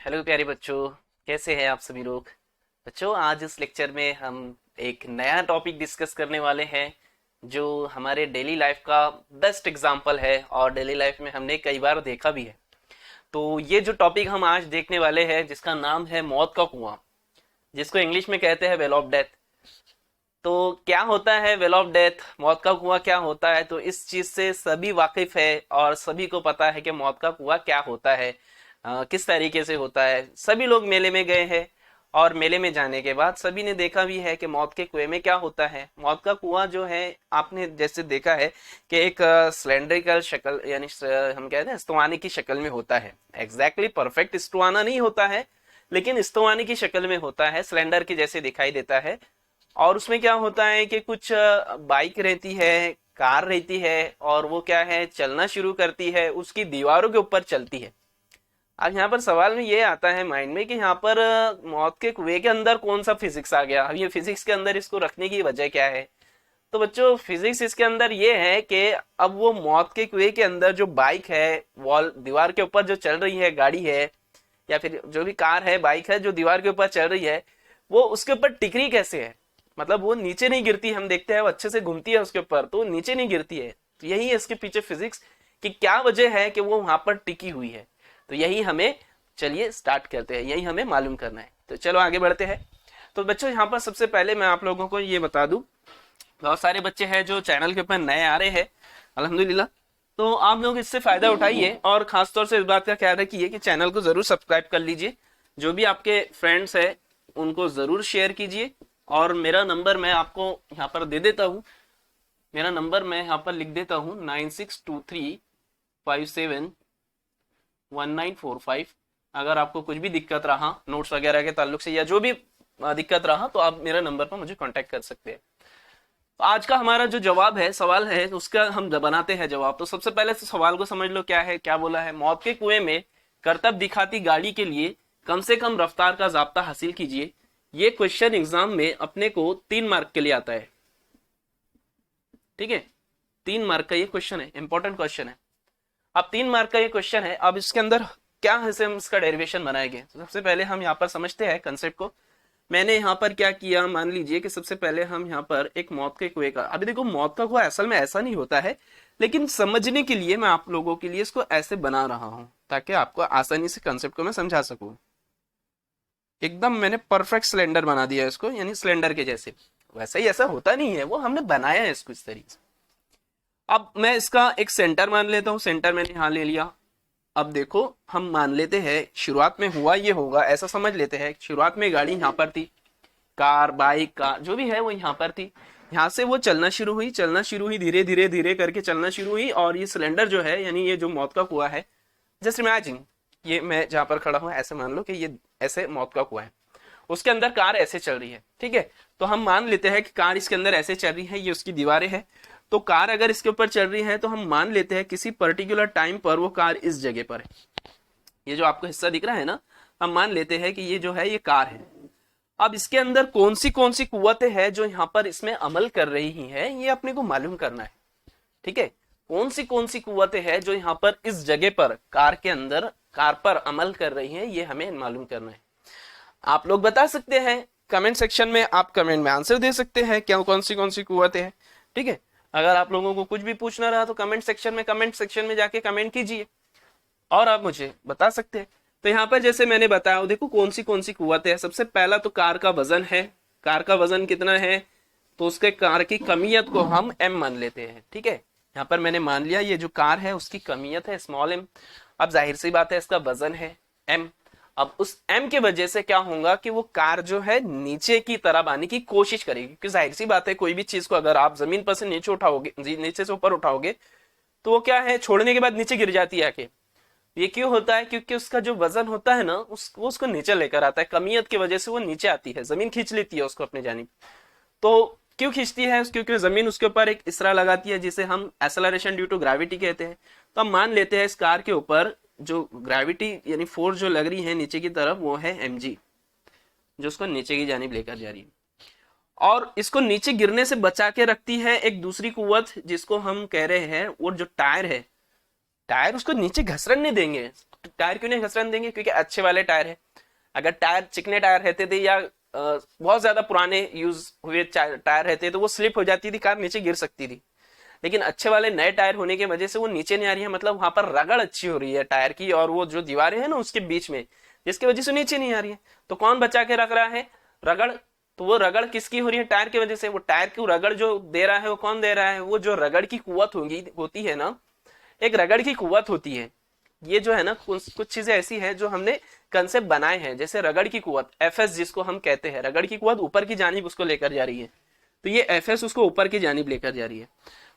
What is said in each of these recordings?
Hello प्यारे बच्चों, कैसे हैं आप सभी लोग। बच्चों, आज इस लेक्चर में हम एक नया टॉपिक डिस्कस करने वाले हैं जो हमारे डेली लाइफ का बेस्ट एग्जांपल है और डेली लाइफ में हमने कई बार देखा भी है। तो ये जो टॉपिक हम आज देखने वाले हैं जिसका नाम है मौत का कुआं, जिसको इंग्लिश में कहते हैं वेल ऑफ डेथ। तो क्या होता है वेल ऑफ डेथ, मौत का कुआं क्या होता है, तो इस चीज से सभी वाकिफ है और सभी को पता है कि मौत का कुआं क्या होता है, किस तरीके से होता है। सभी लोग मेले में गए हैं और मेले में जाने के बाद सभी ने देखा भी है कि मौत के कुएं में क्या होता है। मौत का कुआं जो है आपने जैसे देखा है कि एक सिलेंड्रिकल शक्ल यानी हम कहते हैं स्तवानी की शक्ल में होता है। एग्जैक्टली परफेक्ट स्तवाना नहीं होता है, लेकिन स्तवानी की शक्ल में होता है, सिलेंडर के जैसे दिखाई देता है। और उसमें क्या होता है कि कुछ बाइक रहती है, कार रहती है और वो क्या है चलना शुरू करती है, उसकी दीवारों के ऊपर चलती है। अब यहाँ पर सवाल में ये आता है माइंड में कि यहाँ पर मौत के कुएं के अंदर कौन सा फिजिक्स आ गया। अब ये फिजिक्स के अंदर इसको रखने की वजह क्या है। तो बच्चों, फिजिक्स इसके अंदर ये है कि अब वो मौत के कुएं के अंदर जो बाइक है, वॉल दीवार के ऊपर जो चल रही है, गाड़ी है या फिर जो भी कार है, बाइक है जो दीवार के ऊपर चल रही है, वो उसके ऊपर टिकरी कैसे है। मतलब वो नीचे नहीं गिरती, हम देखते हैं वो अच्छे से घूमती है उसके ऊपर, तो नीचे नहीं गिरती है। तो यही है इसके पीछे फिजिक्स कि क्या वजह है कि वो वहां पर टिकी हुई है। तो यही हमें, चलिए स्टार्ट करते हैं, यही हमें मालूम करना है। तो चलो आगे बढ़ते हैं। तो बच्चों, यहाँ पर सबसे पहले मैं आप लोगों को ये बता दूं, बहुत सारे बच्चे हैं जो चैनल के ऊपर नए आ रहे हैं, अल्हम्दुलिल्लाह। तो आप लोग इससे फायदा उठाइए और खासतौर से इस बात का ख्याल रखिए कि चैनल को जरूर सब्सक्राइब कर लीजिए। जो भी आपके फ्रेंड्स हैं उनको जरूर शेयर कीजिए। और मेरा नंबर मैं आपको यहाँ पर दे देता हूँ, मेरा नंबर मैं यहाँ पर लिख देता हूँ 9623571945। अगर आपको कुछ भी दिक्कत रहा नोट्स वगैरह के ताल्लुक से या जो भी दिक्कत रहा तो आप मेरा नंबर पर मुझे कांटेक्ट कर सकते हैं। तो आज का हमारा जो जवाब है, सवाल है, उसका हम बनाते हैं जवाब। तो सबसे पहले तो सवाल को समझ लो क्या है, क्या बोला है। मौत के कुएं में करतब दिखाती गाड़ी के लिए कम से कम रफ्तार का जाब्ता हासिल कीजिए। ये क्वेश्चन एग्जाम में अपने को 3 मार्क के लिए आता है। ठीक है, 3 मार्क का ये क्वेश्चन है, इंपॉर्टेंट क्वेश्चन है। अब 3 मार्क का ये क्वेश्चन है, अब इसके अंदर क्या है से हम इसका डेरिवेशन बनाएंगे। तो सबसे पहले हम यहाँ पर समझते हैं कंसेप्ट को। मैंने यहाँ पर क्या किया, मान लीजिए कि सबसे पहले हम यहाँ पर एक मौत के कुएं का, अभी देखो मौत का कुआं असल में ऐसा नहीं होता है, लेकिन समझने के लिए मैं आप लोगों के लिए इसको ऐसे बना रहा हूं ताकि आपको आसानी से कंसेप्ट को मैं समझा सकूं। एकदम मैंने परफेक्ट सिलेंडर बना दिया इसको, यानी सिलेंडर के जैसे। वैसा ही ऐसा होता नहीं है, वो हमने बनाया है इसको इस तरीके से। अब मैं इसका एक सेंटर मान लेता हूं, सेंटर मैंने यहां ले लिया। अब देखो हम मान लेते हैं शुरुआत में हुआ ये होगा, ऐसा समझ लेते हैं शुरुआत में गाड़ी यहाँ पर थी, कार बाइक का जो भी है वो यहाँ पर थी। यहाँ से वो चलना शुरू हुई, चलना शुरू हुई, धीरे धीरे धीरे करके चलना शुरू हुई। और ये सिलेंडर जो है, यानी ये जो मौत का कुआं है, जस्ट इमेजिन ये मैं जहां पर खड़ा हूं ऐसे मान लो कि ये ऐसे मौत का कुआं है, उसके अंदर कार ऐसे चल रही है। ठीक है, तो हम मान लेते हैं कि कार इसके अंदर ऐसे चल रही है, ये उसकी दीवारें हैं। तो कार अगर इसके ऊपर चल रही है तो हम मान लेते हैं किसी पर्टिकुलर टाइम पर वो कार इस जगह पर है। ये जो आपको हिस्सा दिख रहा है ना, हम मान लेते हैं कि ये जो है ये कार है। अब इसके अंदर कौन सी कुव्वतें हैं जो यहाँ पर इसमें अमल कर रही हैं, ये अपने को मालूम करना है। ठीक है, कौन सी कुव्वतें हैं जो यहाँ पर इस जगह पर कार के अंदर कार पर अमल कर रही हैं, ये हमें मालूम करना है। आप लोग बता सकते हैं कमेंट सेक्शन में, आप कमेंट में आंसर दे सकते हैं क्या कौन सी कुव्वतें हैं। ठीक है, अगर आप लोगों को कुछ भी पूछना रहा तो कमेंट सेक्शन में जाके कमेंट कीजिए और आप मुझे बता सकते हैं। तो यहाँ पर जैसे मैंने बताया, देखो कौन सी कुव्वतें हैं। सबसे पहला तो कार का वजन है। कार का वजन कितना है, तो उसके कार की कमियत को हम m मान लेते हैं। ठीक है, यहाँ पर मैंने मान लिया ये जो कार है उसकी कमियत है स्मॉल m। अब जाहिर सी बात है इसका वजन है m। अब उस m के वजह से क्या होगा कि वो कार जो है नीचे की तरफ आने की कोशिश करेगी, क्योंकि जाहिर सी बात है कोई भी चीज को अगर आप जमीन पर से नीचे उठाओगे, नीचे से ऊपर उठाओगे, तो वो क्या है छोड़ने के बाद नीचे गिर जाती है आके। ये क्यों होता है, क्योंकि उसका जो वजन होता है ना वो उसको नीचे लेकर आता है, कमियत की वजह से वो नीचे आती है, जमीन खींच लेती है उसको अपनी जानिब। तो क्यों खींचती है, क्योंकि जमीन उसके ऊपर एक इसरा लगाती है जिसे हम एक्सेलरेशन ड्यू टू ग्रेविटी कहते हैं। तो हम मान लेते हैं इस कार के ऊपर जो ग्रेविटी यानी फोर्स जो लग रही है नीचे की तरफ वो है mg, जो उसको नीचे की जानिब लेकर जा रही है। और इसको नीचे गिरने से बचा के रखती है एक दूसरी कुव्वत जिसको हम कह रहे हैं, वो जो टायर है, टायर उसको नीचे घसरन नहीं देंगे। टायर क्यों नहीं घसरन देंगे? क्योंकि अच्छे वाले टायर है। अगर टायर चिकने टायर रहते थे या बहुत ज्यादा पुराने यूज हुए टायर रहते तो वो स्लिप हो जाती थी, कार नीचे गिर सकती थी। लेकिन अच्छे वाले नए टायर होने की वजह से वो नीचे नहीं आ रही है, मतलब वहां पर रगड़ अच्छी हो रही है टायर की, और वो जो दीवारें हैं ना उसके बीच में, जिसकी वजह से नीचे नहीं आ रही है। तो कौन बचा के रख रहा है? रगड़। तो वो रगड़ किसकी हो रही है? टायर की वजह से। वो टायर की रगड़ जो दे रहा है वो कौन दे रहा है? वो जो रगड़ की कुवत होगी होती है ना, एक रगड़ की कुवत होती है। ये जो है ना कुछ चीजें ऐसी है जो हमने कंसेप्ट बनाए हैं, जैसे रगड़ की कुवत एफएस जिसको हम कहते हैं, रगड़ की कुवत ऊपर की जानिब उसको लेकर जा रही है, तो ये एफएस उसको ऊपर की जानिब लेकर जा रही है।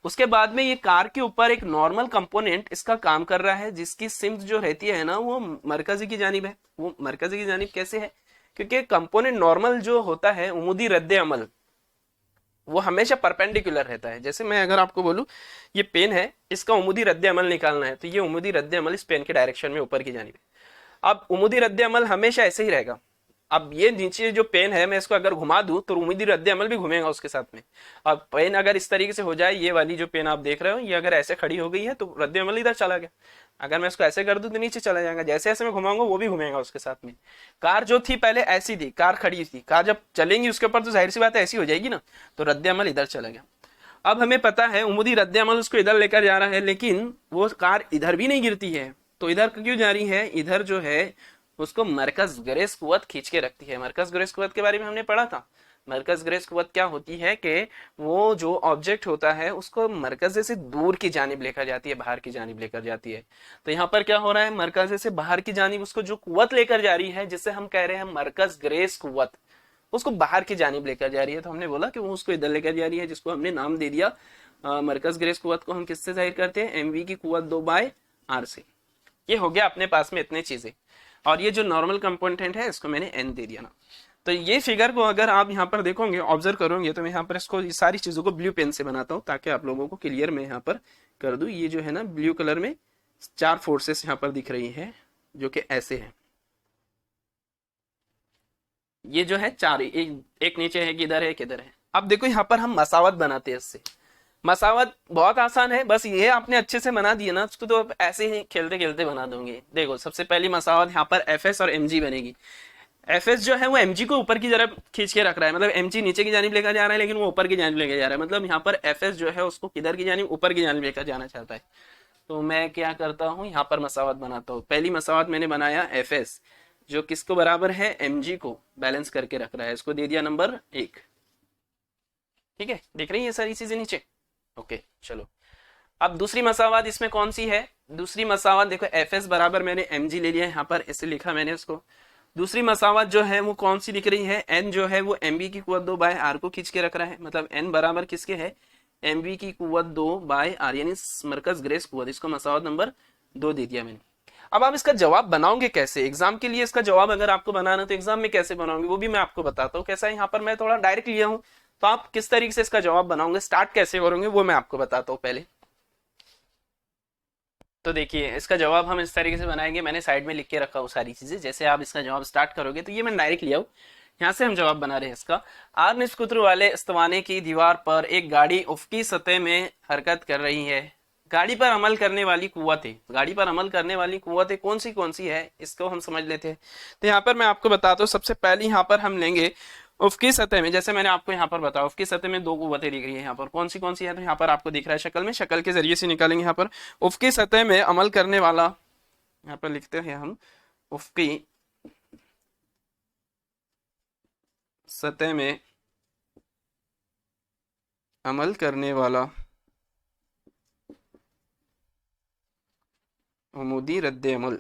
उसके बाद में ये कार के ऊपर एक नॉर्मल कंपोनेंट इसका काम कर रहा है, जिसकी सिम्त जो रहती है ना वो मरकजी की जानिब है। वो मरकजी की जानिब कैसे है? क्योंकि कंपोनेंट नॉर्मल जो होता है उमुदी रद्द अमल, वो हमेशा परपेंडिकुलर रहता है। जैसे मैं अगर आपको बोलूं ये पेन है, इसका उमुदी रद्द अमल निकालना है, तो ये उमुदी रद्द अमल इस पेन के डायरेक्शन में ऊपर की जानिब है। अब उमुदी रद्द अमल हमेशा ऐसे ही रहेगा। अब ये नीचे जो पेन है मैं इसको अगर घुमा दूं तो उम्मीदी रद्द अमल भी घूमेगा उसके साथ में। अब पेन अगर इस तरीके से हो जाए, ये वाली जो पेन आप देख रहे हो ये अगर ऐसे खड़ी हो गई है तो रद्द अमल इधर चला गया। अगर मैं इसको ऐसे कर दूं तो नीचे चला जाएगा, जैसे ऐसे मैं घुमाऊंगा वो भी घूमेगा उसके साथ में। कार जो थी पहले ऐसी थी, कार खड़ी थी, कार जब चलेंगी उसके ऊपर तो जाहिर सी बात है ऐसी हो जाएगी ना, तो रद्द अमल इधर चला गया। अब हमें पता है उमुदी रद्द अमल उसको इधर लेकर जा रहा है, लेकिन वो कार इधर भी नहीं गिरती है, तो इधर क्यों जा रही है? इधर जो है उसको मरकज ग्रेस कुवत खींच के रखती है। मरकज ग्रेस कुवत के बारे में हमने पढ़ा था। मरकज ग्रेस कुवत क्या होती है कि वो जो ऑब्जेक्ट होता है उसको मरकज से दूर की जानिब लेकर जाती है, बाहर की जानिब लेकर जाती है। तो यहाँ पर क्या हो रहा है? मरकज से बाहर की जानिब उसको जो कुवत लेकर जा रही है, जिससे हम कह रहे हैं मरकज ग्रेस कुवत, उसको बाहर की जानिब लेकर जा रही है। तो हमने बोला कि वो उसको इधर लेकर जा रही है, जिसको हमने नाम दे दिया मरकज ग्रेस कुवत को हम किससे जाहिर करते हैं? एमवी की कुवत 2/r से। ये हो गया अपने पास में इतने चीजें, और ये जो नॉर्मल कंपोनेंट है इसको मैंने एन दे दिया ना। तो ये फिगर को अगर आप यहाँ पर देखोगे, ऑब्जर्व करोगे, तो मैं यहाँ पर इसको ये सारी चीजों को ब्लू पेन से बनाता हूँ ताकि आप लोगों को क्लियर मैं यहाँ पर कर दूं। ये जो है ना ब्लू कलर में 4 फोर्सेस यहाँ पर दिख रही है जो कि ऐसे है। ये जो है 4, एक नीचे है, किधर है किधर है। अब देखो यहाँ पर हम मसावत बनाते हैं इससे। मसावत बहुत आसान है, बस ये आपने अच्छे से बना दिया ना उसको, तो आप ऐसे ही खेलते खेलते बना दोगे। देखो सबसे पहली मसावत यहाँ पर एफ एस और एम जी बनेगी। एफ एस जो है वो एम जी को ऊपर की तरफ खींच के रख रहा है, मतलब एम जी नीचे की जानिब लेकर जा रहा है लेकिन वो ऊपर की जानिब लेकर जा रहा है, मतलब यहाँ पर एफ एस जो है उसको किधर की जानिब? ऊपर की जानिब लेकर जाना चाहता है। तो मैं क्या करता हूँ, यहाँ पर मसावत बनाता हूँ। पहली मसावत मैंने बनाया एफ एस जो किसको बराबर है? एम जी को बैलेंस करके रख रहा है, इसको दे दिया नंबर 1। ठीक है, देख रही है सारी चीजें नीचे? ओके चलो, अब दूसरी मसावत इसमें कौन सी है? दूसरी मसावत देखो एफ एस बराबर मैंने एम जी ले लिया है, यहाँ पर ऐसे लिखा मैंने उसको। दूसरी मसावत जो है वो कौन सी दिख रही है? एन जो है वो एम बी की कुवत 2/r को खींच के रख रहा है, मतलब एन बराबर किसके है? एम बी की कुवत 2/r, यानी मरकज ग्रेस कुवत, इसको मसावत नंबर 2 दे दिया मैंने। अब आप इसका जवाब बनाओगे कैसे एग्जाम के लिए? इसका जवाब अगर आपको बनाना तो एग्जाम में कैसे बनाओगे वो भी मैं आपको बताता हूँ। कैसा है, यहाँ पर मैं थोड़ा डायरेक्ट लिया हूँ, तो आप किस तरीके से इसका जवाब बनाओगे, स्टार्ट कैसे करोगे वो मैं आपको बताता हूँ पहले। तो देखिए इसका जवाब हम इस तरीके से बनाएंगे, मैंने साइड में लिख के रखा हूँ सारी चीजें। जैसे आप इसका जवाब स्टार्ट करोगे तो ये मैं डायरेक्ट लिया हूँ, यहाँ से हम जवाब बना रहे हैं इसका। आर निस्कुत्र वाले इस्तवाने की दीवार पर एक गाड़ी उफकी सतह में हरकत कर रही है। गाड़ी पर अमल करने वाली कुव्वतें, गाड़ी पर अमल करने वाली कुव्वतें कौन सी है इसको हम समझ लेते हैं। तो यहाँ पर मैं आपको बताता हूँ, सबसे पहले यहाँ पर हम लेंगे उफकी सतह में। जैसे मैंने आपको यहाँ पर बताया उफकी सतह में 2 कुव्वतें दिख रही है, यहाँ पर कौन सी है? तो यहाँ पर आपको दिख रहा है शक्ल में, शक्ल के जरिए से निकालेंगे। यहाँ पर उफकी सतह में अमल करने वाला, यहाँ पर लिखते हैं हम उफकी सतह में अमल करने वाला उमूदी रद्द अमल,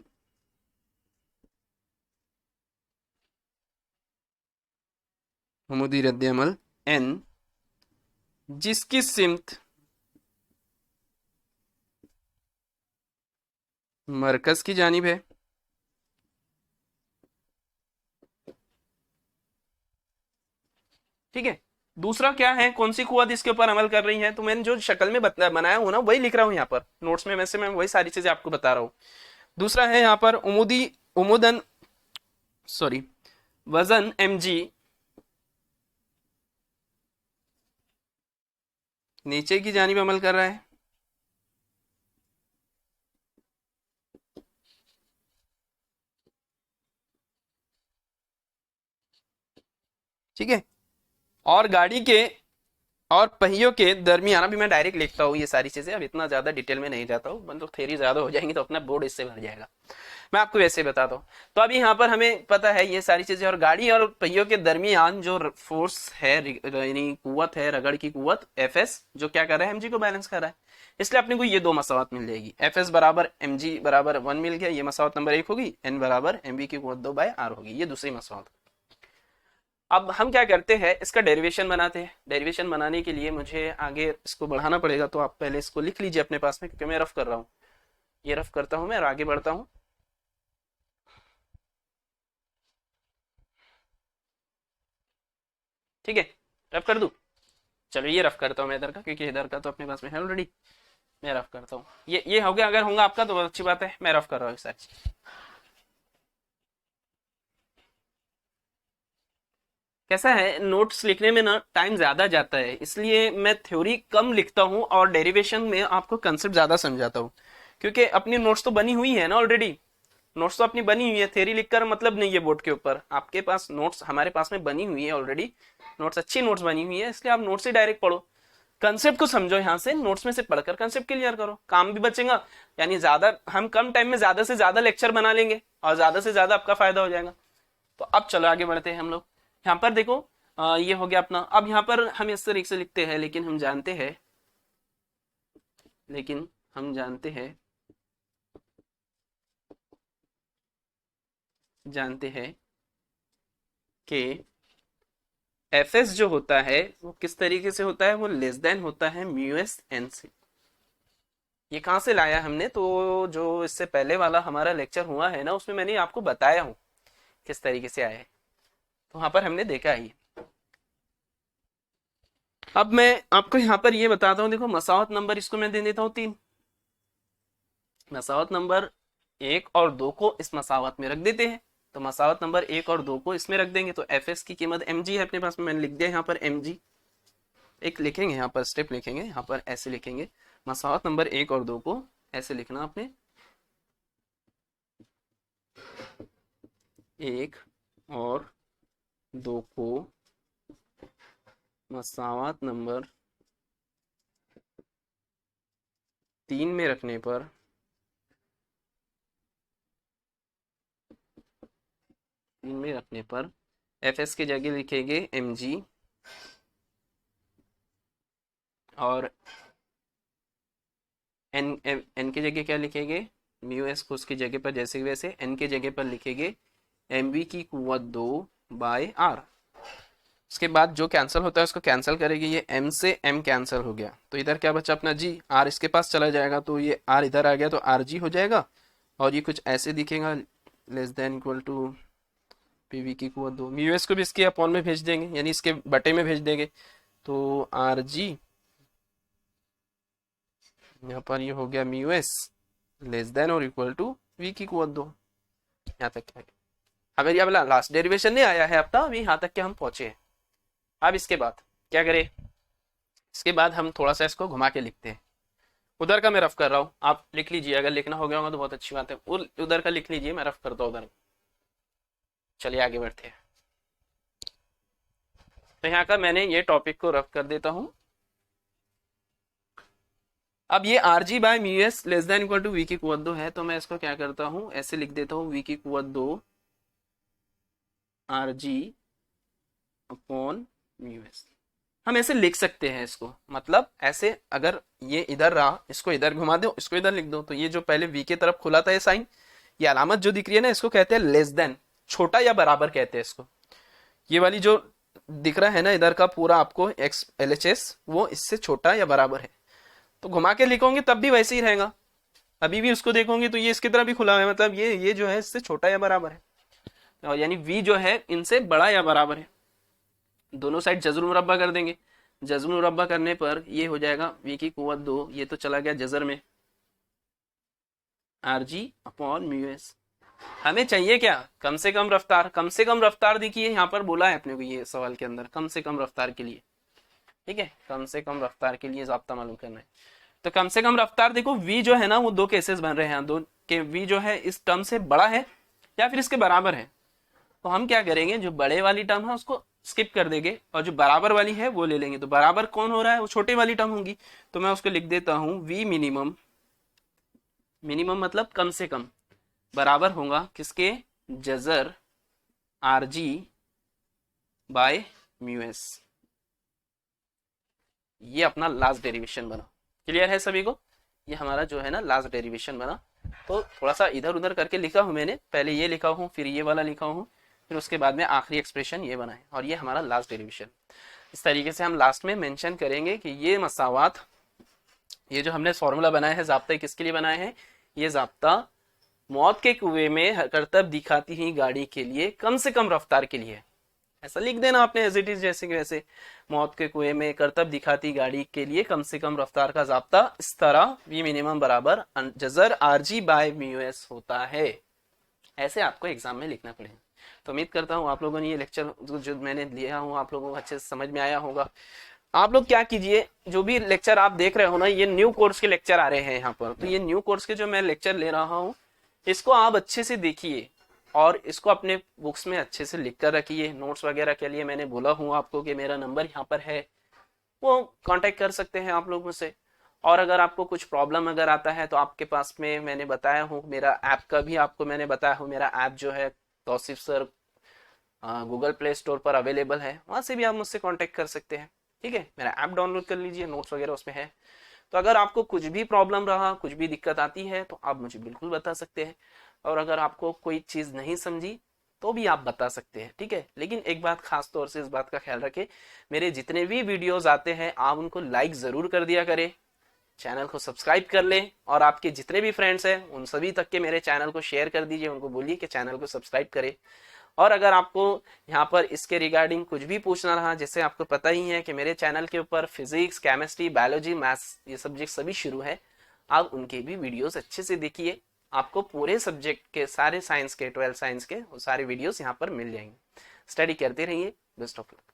उमूदी रद्द अमल एन, जिसकी सिमत मरकज की जानिब है। ठीक है, दूसरा क्या है, कौन सी कुव्वत इसके ऊपर अमल कर रही है? तो मैंने जो शक्ल में बनाया हूं ना वही लिख रहा हूं यहाँ पर नोट्स में, वैसे मैं वही सारी चीजें आपको बता रहा हूँ। दूसरा है यहाँ पर उमुदन सॉरी वजन एम जी नीचे की जानिब अमल कर रहा है। ठीक है। और गाड़ी के और पहियों के दरमियान, अभी मैं डायरेक्ट लिखता हूँ ये सारी चीजें, अब इतना ज्यादा डिटेल में नहीं जाता हूँ, मतलब थ्योरी ज्यादा हो जाएंगी तो अपना बोर्ड इससे भर जाएगा, मैं आपको वैसे बताता हूँ। तो अभी यहाँ पर हमें पता है ये सारी चीजें, और गाड़ी और पहियों के दरमियान जो फोर्स है, यानी कुव्वत है, रगड़ की कुव्वत एफ एस, जो क्या कर रहा है, एम जी को बैलेंस कर रहा है। इसलिए अपने को ये दो मसावत मिल जाएगी, एफ एस बराबर एम जी बराबर 1 मिल गया, ये मसावत नंबर 1 होगी, एन बराबर एम बी की कुव्वत 2 बाय आर होगी, ये दूसरी मसावत। अब हम क्या करते हैं, इसका डेरिवेशन बनाते हैं। डेरिवेशन बनाने के लिए मुझे आगे इसको बढ़ाना पड़ेगा, तो आप पहले इसको लिख लीजिए अपने पास में, क्योंकि मैं रफ कर रहा हूँ, ये रफ करता हूँ मैं और आगे बढ़ता हूँ। ठीक है, रफ कर दूं? चलो ये रफ करता हूँ मैं इधर का, क्योंकि इधर का तो अपने पास में है ऑलरेडी, मैं रफ करता हूँ। ये हो गया, अगर होगा आपका तो बहुत अच्छी बात है, मैं रफ कर रहा हूँ सर। कैसा है, नोट्स लिखने में ना टाइम ज्यादा जाता है, इसलिए मैं थ्योरी कम लिखता हूँ और डेरिवेशन में आपको कंसेप्ट ज्यादा समझाता हूँ, क्योंकि अपनी नोट्स तो बनी हुई है ना ऑलरेडी, नोट्स तो अपनी बनी हुई है, थ्योरी लिखकर मतलब नहीं है बोर्ड के ऊपर, आपके पास नोट्स हमारे पास में बनी हुई है ऑलरेडी, नोट्स अच्छी नोट्स बनी हुई है, इसलिए आप नोट्स से डायरेक्ट पढ़ो, कंसेप्ट को समझो, यहाँ से नोट्स में से पढ़कर कंसेप्ट क्लियर करो, काम भी बचेगा, यानी ज्यादा हम कम टाइम में ज्यादा से ज्यादा लेक्चर बना लेंगे और ज्यादा से ज्यादा आपका फायदा हो जाएगा। तो अब चलो आगे बढ़ते हैं हम लोग। यहाँ पर देखो, ये हो गया अपना। अब यहाँ पर हम इस तरीके से लिखते हैं, लेकिन हम जानते हैं कि एफ एस जो होता है वो किस तरीके से होता है, वो लेस देन होता है म्यू एस एन से। ये कहाँ से लाया हमने, तो जो इससे पहले वाला हमारा लेक्चर हुआ है ना, उसमें मैंने आपको बताया हूँ किस तरीके से आया है, तो वहां पर हमने देखा है। अब मैं आपको यहाँ पर ये बताता हूँ, देखो मसावत नंबर इसको मैं दे देता हूँ 3, मसावत नंबर 1 और 2 को इस मसावत में रख देते हैं, तो मसावत नंबर 1 और 2 को इसमें रख देंगे, तो एफ एस की कीमत एम जी है अपने पास में, मैंने लिख दिया यहाँ पर एम जी। एक लिखेंगे यहाँ पर, स्टेप लिखेंगे यहाँ पर, ऐसे लिखेंगे, मसावत नंबर 1 और 2 को ऐसे लिखना आपने, 1 और 2 को मसावत नंबर 3 में रखने पर एफ एस की जगह लिखेंगे एम जी, और एन एन की जगह क्या लिखेंगे, म्यू एस को उसकी जगह पर जैसे वैसे, एन की जगह पर लिखेंगे एम बी की कुव्वत 2 बाय आर। उसके बाद जो कैंसिल होता है उसको कैंसिल करेगी, ये m से m कैंसिल हो गया, तो इधर क्या बचा अपना g, r इसके पास चला जाएगा, तो ये r इधर आ गया, तो आर जी हो जाएगा, और ये कुछ ऐसे दिखेगा, less than equal to PV की कुव्वत 2, म्यू एस को भी इसके अपॉन में भेज देंगे, यानी इसके बटे में भेज देंगे, तो आर जी यहाँ पर ये हो गया म्यू एस लेस देन और इक्वल टू वी की कुव्वत 2। यहाँ तक क्या है, अगर ये वाला लास्ट डेरिवेशन नहीं आया है अपना, अभी यहाँ तक के हम पहुंचे हैं। अब इसके बाद क्या करें, इसके बाद हम थोड़ा सा इसको घुमा के लिखते हैं, उधर का मैं रफ कर रहा हूँ, आप लिख लीजिए, अगर लिखना हो गया होगा तो बहुत अच्छी बात है, उधर का लिख लीजिए, मैं रफ करता हूँ उधर। चलिए आगे बढ़ते हैं, तो यहाँ का मैंने ये टॉपिक को रफ कर देता हूँ। अब ये R G by mu S less than equal to V की कुव्वत 2 है, तो मैं इसको क्या करता हूँ, ऐसे लिख देता हूँ, वी की कुव्वत 2 R G upon mu S. हम ऐसे लिख सकते हैं इसको, मतलब ऐसे, अगर ये इधर रहा, इसको इधर घुमा दो, इसको इधर लिख दो, तो ये जो पहले वी की तरफ खुला था ये साइन, ये अलामत जो दिख रही है ना, इसको कहते हैं लेस देन, छोटा या बराबर कहते हैं इसको। ये वाली जो दिख रहा है ना इधर का पूरा आपको एक्स एल एच एस, वो इससे छोटा या बराबर है, तो घुमा के लिखोगे तब भी वैसे ही रहेगा, अभी भी उसको देखोगे तो ये इसकी तरह भी खुला है, मतलब ये जो है इससे छोटा या बराबर है, और यानी v जो है इनसे बड़ा या बराबर है। दोनों साइड जजर मुरब्बा कर देंगे, जजर मुरब्बा करने पर ये हो जाएगा v की कुव्वत 2, ये तो चला गया जजर में, R G upon mu S. हमें चाहिए क्या, कम से कम रफ्तार, कम से कम रफ्तार देखिए यहाँ पर बोला है अपने को ये सवाल के अंदर, कम से कम रफ्तार के लिए, ठीक है, कम से कम रफ्तार के लिए ज़ाब्ता मालूम करना है। तो कम से कम रफ्तार देखो, v जो है ना वो दो केसेस बन रहे हैं, दो के v जो है इस टर्म से बड़ा है या फिर इसके बराबर है, तो हम क्या करेंगे, जो बड़े वाली टर्म है उसको स्किप कर देंगे और जो बराबर वाली है वो ले लेंगे। तो बराबर कौन हो रहा है, वो छोटी वाली टर्म होंगी, तो मैं उसको लिख देता हूं वी मिनिमम, मिनिमम मतलब कम से कम, बराबर होगा किसके, Jhajjar are G by mu S. ये अपना लास्ट डेरिवेशन बना। क्लियर है सभी को, ये हमारा जो है ना लास्ट डेरिवेशन बना। तो थोड़ा सा इधर उधर करके लिखा हूं मैंने, पहले ये लिखा हूं फिर ये वाला लिखा हूं, फिर उसके बाद में आखिरी एक्सप्रेशन ये बना है, और ये हमारा लास्ट डेरिवेशन। इस तरीके से हम लास्ट में मेंशन करेंगे कि ये मसावात, ये जो हमने फॉर्मूला बनाया है ज़ाब्ता किसके लिए बनाया है, ये ज़ाब्ता मौत के कुएं में करतब दिखाती हुई गाड़ी के लिए कम से कम रफ्तार के लिए। ऐसा लिख देना आपने एज इट इज, जैसे कि वैसे, मौत के कुएं में करतब दिखाती गाड़ी के लिए कम से कम रफ्तार का ज़ाब्ता इस तरह वी मिनिमम बराबर Jhajjar are G by mu S होता है। ऐसे आपको एग्जाम में लिखना पड़ेगा। तो उम्मीद करता हूँ आप लोगों ने ये लेक्चर जो मैंने लिया हूँ आप लोगों को अच्छे से समझ में आया होगा। आप लोग क्या कीजिए, जो भी लेक्चर आप देख रहे हो ना, ये न्यू कोर्स के लेक्चर आ रहे हैं यहाँ पर, तो ये न्यू कोर्स के जो मैं लेक्चर ले रहा हूँ इसको आप अच्छे से देखिए और इसको अपने बुक्स में अच्छे से लिख कर रखिए। नोट्स वगैरह के लिए मैंने बोला हूँ आपको कि मेरा नंबर यहाँ पर है, वो कांटेक्ट कर सकते हैं आप लोग मुझसे। और अगर आपको कुछ प्रॉब्लम अगर आता है तो आपके पास में मैंने बताया हूँ मेरा ऐप का भी आपको मैंने बताया हूँ, मेरा ऐप जो है Tausif sir Google Play Store पर अवेलेबल है, वहाँ से भी आप मुझसे कांटेक्ट कर सकते हैं। ठीक है, मेरा ऐप डाउनलोड कर लीजिए, नोट्स वगैरह उसमें है। तो अगर आपको कुछ भी प्रॉब्लम रहा, कुछ भी दिक्कत आती है तो आप मुझे बिल्कुल बता सकते हैं, और अगर आपको कोई चीज़ नहीं समझी तो भी आप बता सकते हैं। ठीक है, लेकिन एक बात खास तौर से इस बात का ख्याल रखें, मेरे जितने भी वीडियोस आते हैं आप उनको लाइक ज़रूर कर दिया करें, चैनल को सब्सक्राइब कर लें, और आपके जितने भी फ्रेंड्स हैं उन सभी तक के मेरे चैनल को शेयर कर दीजिए, उनको बोलिए कि चैनल को सब्सक्राइब करें। और अगर आपको यहाँ पर इसके रिगार्डिंग कुछ भी पूछना रहा, जैसे आपको पता ही है कि मेरे चैनल के ऊपर फिजिक्स, केमिस्ट्री, बायोलॉजी, मैथ्स ये सब्जेक्ट सभी शुरू है, आप उनके भी वीडियोस अच्छे से देखिए, आपको पूरे सब्जेक्ट के सारे साइंस के 12 साइंस के वो सारे वीडियोस यहाँ पर मिल जाएंगे। स्टडी करते रहिए, बेस्ट ऑफ लक।